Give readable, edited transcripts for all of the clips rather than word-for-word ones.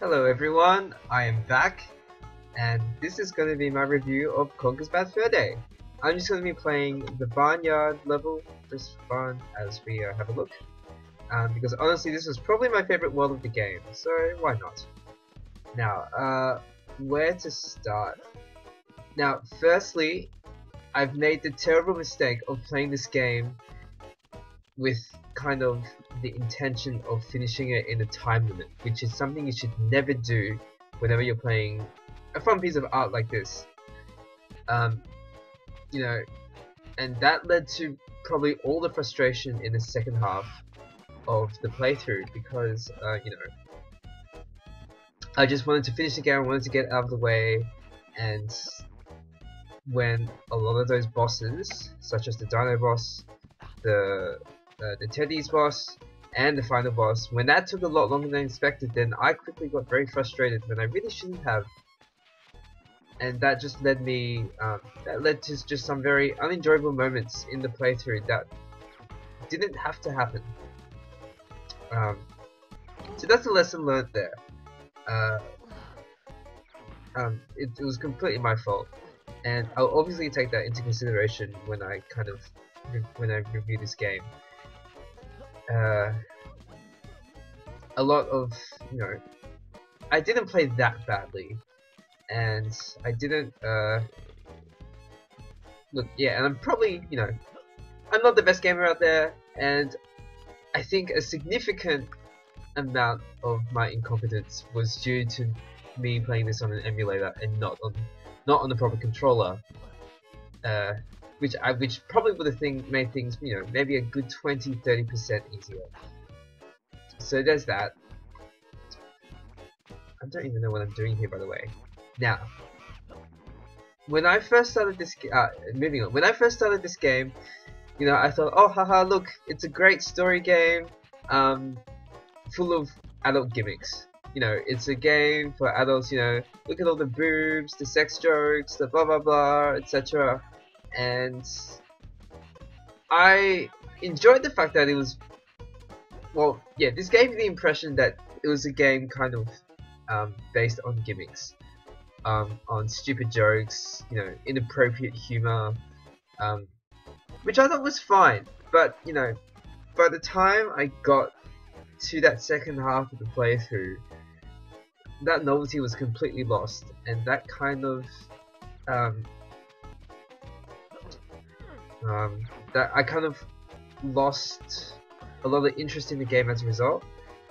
Hello everyone, I am back, and this is going to be my review of Conker's Bad Fur Day. I'm just going to be playing the barnyard level just for fun as we have a look, because honestly this was probably my favorite world of the game, so why not? Now, where to start? Now, firstly, I've made the terrible mistake of playing this game with kind of the intention of finishing it in a time limit, which is something you should never do whenever you're playing a fun piece of art like this. You know, and that led to probably all the frustration in the second half of the playthrough because, you know, I just wanted to finish the game, I wanted to get out of the way, and when a lot of those bosses, such as the Dino boss, the Teddy's boss, and the final boss, when that took a lot longer than expected, then I quickly got very frustrated when I really shouldn't have. And that just led me, that led to just some very unenjoyable moments in the playthrough that didn't have to happen. So that's a lesson learned there. It was completely my fault, and I'll obviously take that into consideration when I review this game. A lot of, you know, I didn't play that badly, and I didn't, look, yeah, and I'm probably, you know, I'm not the best gamer out there, and I think a significant amount of my incompetence was due to me playing this on an emulator and not on the proper controller, which probably would have made things, you know, maybe a good 20-30% easier. So there's that. I don't even know what I'm doing here, by the way. Now, when I first started this, moving on. When I first started this game, you know, I thought, oh, haha, look, it's a great story game, full of adult gimmicks. You know, it's a game for adults. You know, look at all the boobs, the sex jokes, the blah blah blah, etc. And I enjoyed the fact that it was, well, yeah, this gave me the impression that it was a game kind of based on gimmicks, on stupid jokes, you know, inappropriate humor, which I thought was fine. But, you know, by the time I got to that second half of the playthrough, that novelty was completely lost, and that kind of that I kind of lost a lot of interest in the game as a result.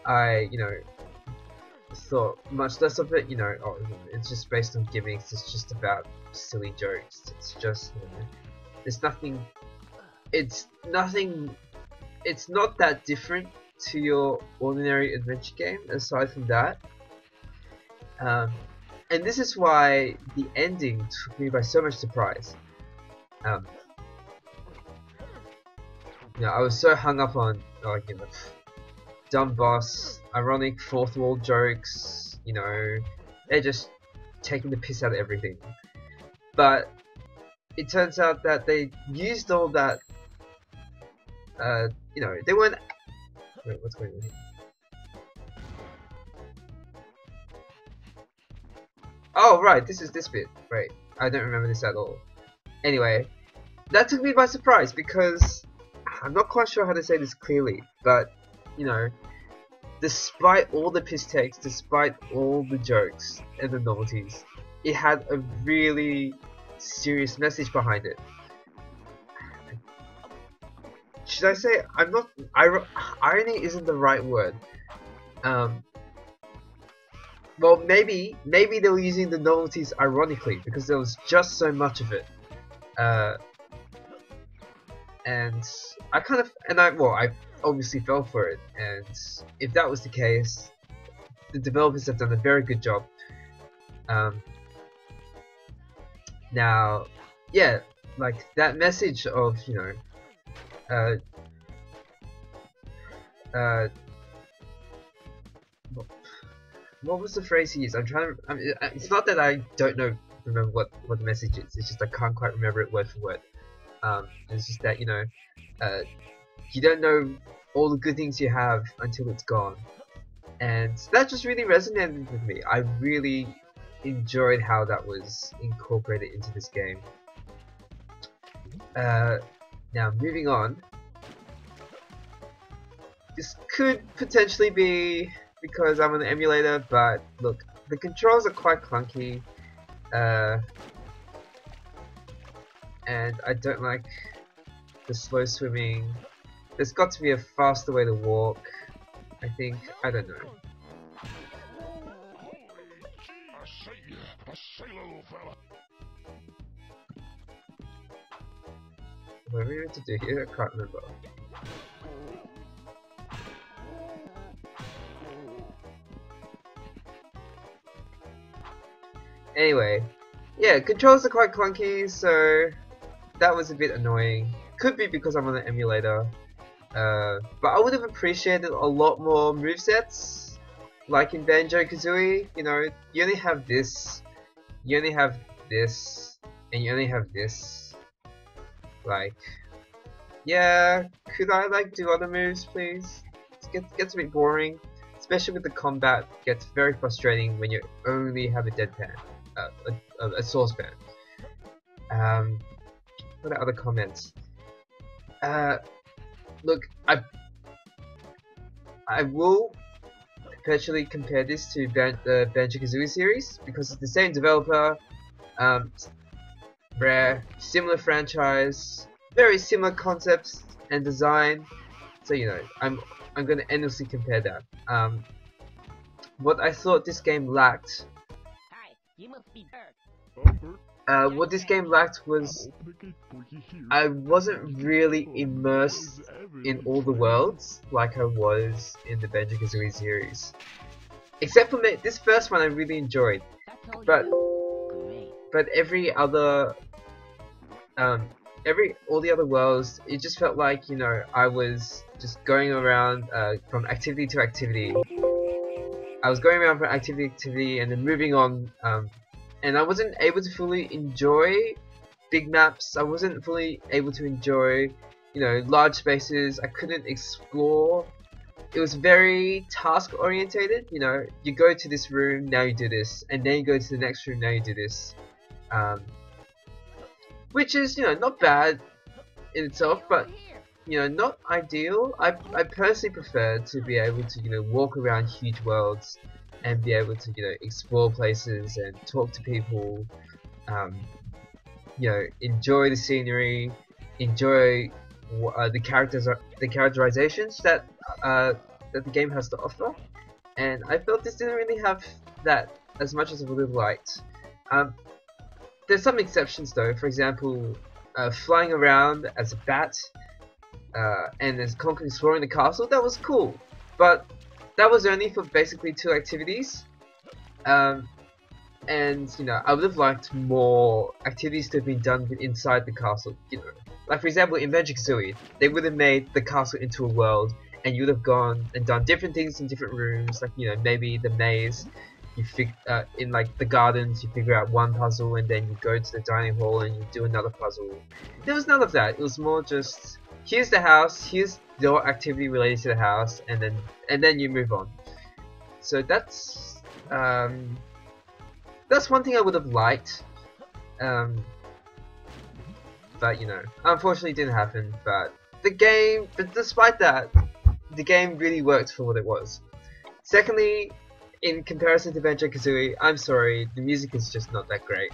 I, you know, thought much less of it. You know, oh, it's just based on gimmicks. It's just about silly jokes. It's just, you know, there's nothing. It's nothing. It's not that different to your ordinary adventure game. Aside from that, and this is why the ending took me by so much surprise. You know, I was so hung up on, like, you know, dumb boss, ironic fourth wall jokes, you know, they're just taking the piss out of everything. But it turns out that they used all that, you know, they weren't, wait, what's going on here? Oh, right, this is this bit, right, I don't remember this at all. Anyway, that took me by surprise because I'm not quite sure how to say this clearly, but, you know, despite all the piss takes, despite all the jokes and the novelties, it had a really serious message behind it. Should I say, I'm not, irony isn't the right word. Well, maybe they were using the novelties ironically because there was just so much of it. And I kind of, I obviously fell for it, and if that was the case, the developers have done a very good job. Now, yeah, like that message of, you know, what was the phrase he used? I'm trying to, it's not that I don't remember what the message is, it's just I can't quite remember it word for word. It's just that, you know, you don't know all the good things you have until it's gone. and that just really resonated with me. I really enjoyed how that was incorporated into this game. Now moving on, this could potentially be because I'm on an emulator, but look, the controls are quite clunky, and I don't like the slow swimming. There's got to be a faster way to walk, I think. I don't know. What are we meant to do here? I can't remember. Anyway, yeah, controls are quite clunky, so that was a bit annoying. Could be because I'm on an emulator. But I would have appreciated a lot more movesets, like in Banjo-Kazooie. You know, you only have this, you only have this, and you only have this. Like, yeah, could I like do other moves, please? It gets a bit boring, especially with the combat. It gets very frustrating when you only have a deadpan, a saucepan. What are other comments? Look, I will perpetually compare this to the Banjo-Kazooie series because it's the same developer, rare, similar franchise, very similar concepts and design. So you know, I'm gonna endlessly compare that. What I thought this game lacked. What this game lacked was I wasn't really immersed in all the worlds like I was in the Banjo-Kazooie series. Except for this first one I really enjoyed, but every other all the other worlds, it just felt like, you know, I was just going around from activity to activity. I was going around from activity to activity and then moving on. And I wasn't able to fully enjoy big maps. I wasn't fully able to enjoy, you know, large spaces. I couldn't explore. It was very task orientated. You know, you go to this room, now you do this, and then you go to the next room, now you do this. Which is, you know, not bad in itself, but you know, not ideal. I personally prefer to be able to, you know, walk around huge worlds and be able to, you know, explore places and talk to people, you know, enjoy the scenery, enjoy the characterizations that that the game has to offer. And I felt this didn't really have that as much as I would have liked. There's some exceptions though. For example, flying around as a bat, and as Conker exploring the castle. That was cool, but that was only for basically 2 activities, and you know, I would have liked more activities to have been done inside the castle. You know, like for example in Banjo-Kazooie, they would have made the castle into a world, and you would have gone and done different things in different rooms. Like, you know, maybe the maze, you in like the gardens, you figure out one puzzle, and then you go to the dining hall and you do another puzzle. There was none of that. It was more just, here's the house, here's your activity related to the house, and then you move on. So that's one thing I would have liked, but you know, unfortunately it didn't happen. But despite that, the game really worked for what it was. Secondly, in comparison to Banjo-Kazooie, I'm sorry, the music is just not that great.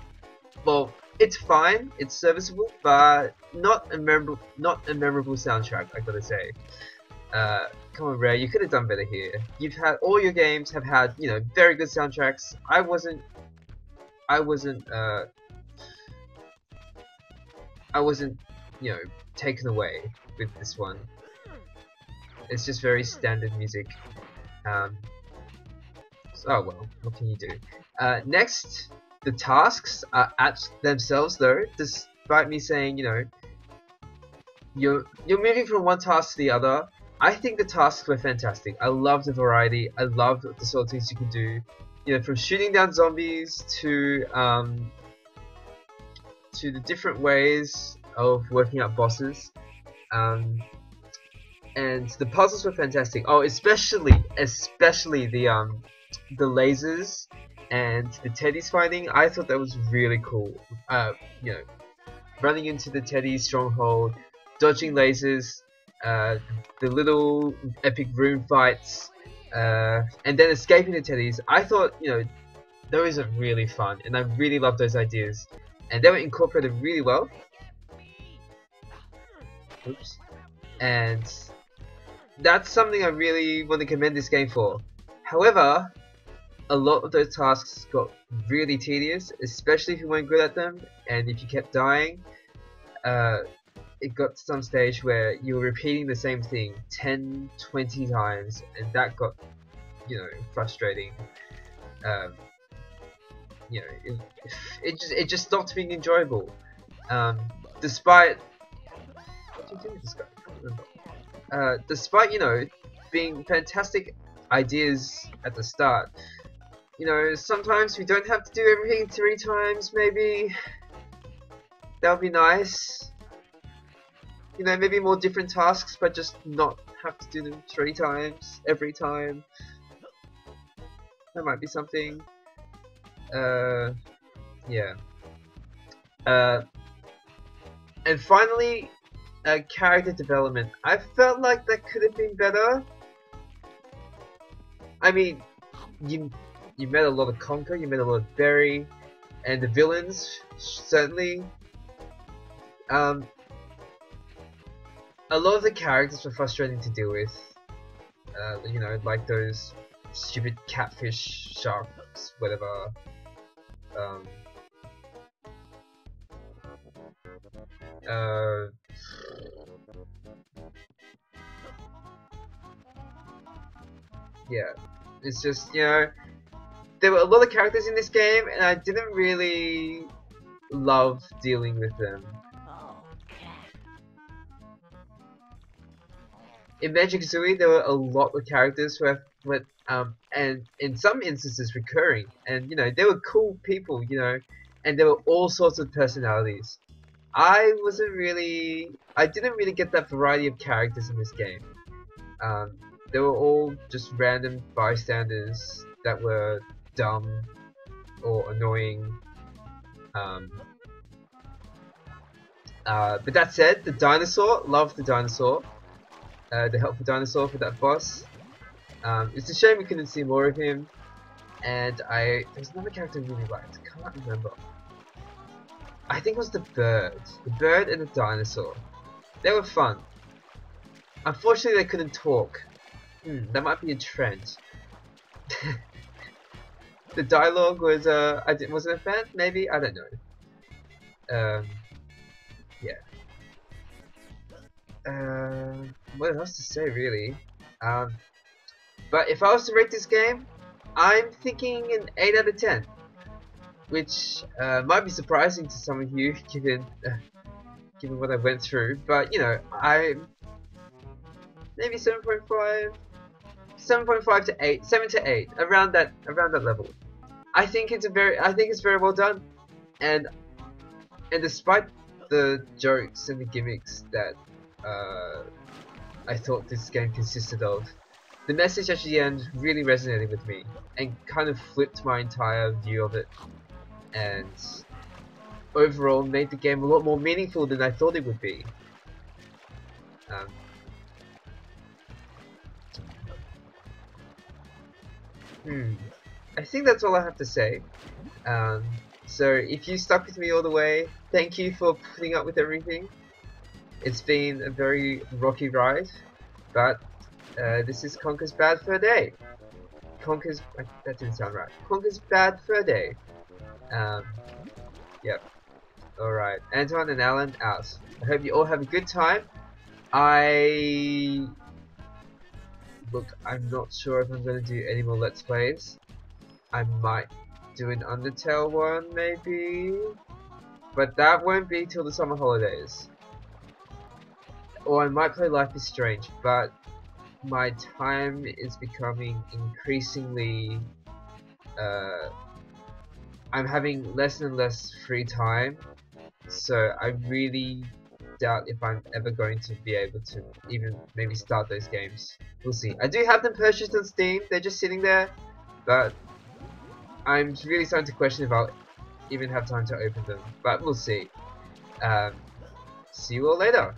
Well, it's fine, it's serviceable, but not a memorable soundtrack, I gotta say. Come on, Rare, you could have done better here. All your games have had, you know, very good soundtracks. I wasn't, you know, taken away with this one. It's just very standard music. Oh well, what can you do? Next, the tasks are at themselves though, despite me saying, you know, you're moving from one task to the other. I think the tasks were fantastic. I loved the variety. I loved the sort of things you can do. You know, from shooting down zombies to the different ways of working out bosses. and the puzzles were fantastic. Oh, especially the lasers and the teddies fighting. I thought that was really cool. You know, running into the teddy stronghold, dodging lasers, the little epic room fights, and then escaping the teddies. I thought, you know, those are really fun, and I really love those ideas, and they were incorporated really well. Oops. And that's something I really want to commend this game for. However, a lot of those tasks got really tedious, especially if you weren't good at them, and if you kept dying. It got to some stage where you were repeating the same thing 10, 20 times, and that got, you know, frustrating. You know, it just stopped being enjoyable. Despite what do you do with this guy? I can't remember. Despite, you know, being fantastic ideas at the start, you know, sometimes we don't have to do everything 3 times. Maybe that would be nice. You know, maybe more different tasks, but just not have to do them 3 times every time. That might be something. Yeah. And finally, character development. I felt like that could have been better. I mean, you met a lot of Conker, you met a lot of Berry, and the villains certainly. A lot of the characters were frustrating to deal with. You know, like those stupid catfish sharks, whatever. Yeah, it's just, you know, there were a lot of characters in this game, and I didn't really love dealing with them. In Banjo-Kazooie, there were a lot of characters who and in some instances recurring, and you know, they were cool people, you know, and there were all sorts of personalities. I didn't really get that variety of characters in this game. They were all just random bystanders that were dumb or annoying. But that said, the dinosaur, loved the dinosaur. The helpful dinosaur for that boss. It's a shame we couldn't see more of him. And there's another character I really liked. I can't remember. I think it was the bird. The bird and the dinosaur. They were fun. Unfortunately, they couldn't talk. That might be a trend. The dialogue was, wasn't a fan? Maybe? I don't know. Yeah. What else to say, really? But if I was to rate this game, I'm thinking an 8 out of 10. Which might be surprising to some of you, given what I went through. But, you know, maybe 7.5 to 8, 7 to 8, around that level. I think it's very well done, and despite the jokes and the gimmicks that I thought this game consisted of, the message at the end really resonated with me and kind of flipped my entire view of it, and overall made the game a lot more meaningful than I thought it would be. I think that's all I have to say. So if you stuck with me all the way, thank you for putting up with everything. It's been a very rocky ride, but this is Conker's Bad Fur Day. That didn't sound right. Conker's Bad Fur Day. Yep. Alright, Anton and Alan out. I hope you all have a good time. Look, I'm not sure if I'm going to do any more Let's Plays. I might do an Undertale one, maybe. But that won't be till the summer holidays. Or I might play Life is Strange, but my time is becoming increasingly... I'm having less and less free time. So I really doubt if I'm ever going to be able to even maybe start those games. We'll see. I do have them purchased on Steam, they're just sitting there, but I'm really starting to question if I'll even have time to open them. But we'll see. See you all later.